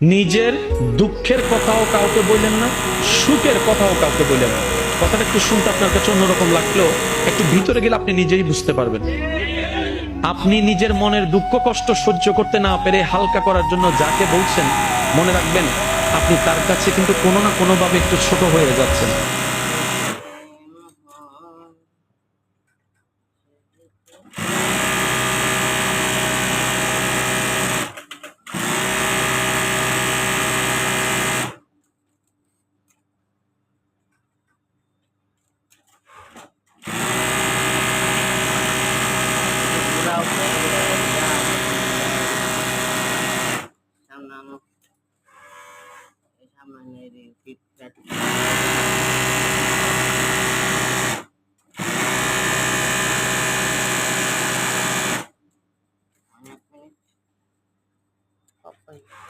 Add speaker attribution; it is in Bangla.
Speaker 1: নিজের দুঃখের কথাও কাউকে বললেন না, সুখের কথাও কাউকে বললেন না। কথাটা একটু শুনতে আপনার কাছে অন্যরকম লাগলেও একটু ভিতরে গেলে আপনি নিজেই বুঝতে পারবেন। আপনি নিজের মনের দুঃখ কষ্ট সহ্য করতে না পেরে হালকা করার জন্য যাকে বলছেন, মনে রাখবেন আপনি তার কাছে কিন্তু কোনো না কোনো ভাবে একটু ছোট হয়ে যাচ্ছেন।
Speaker 2: Apa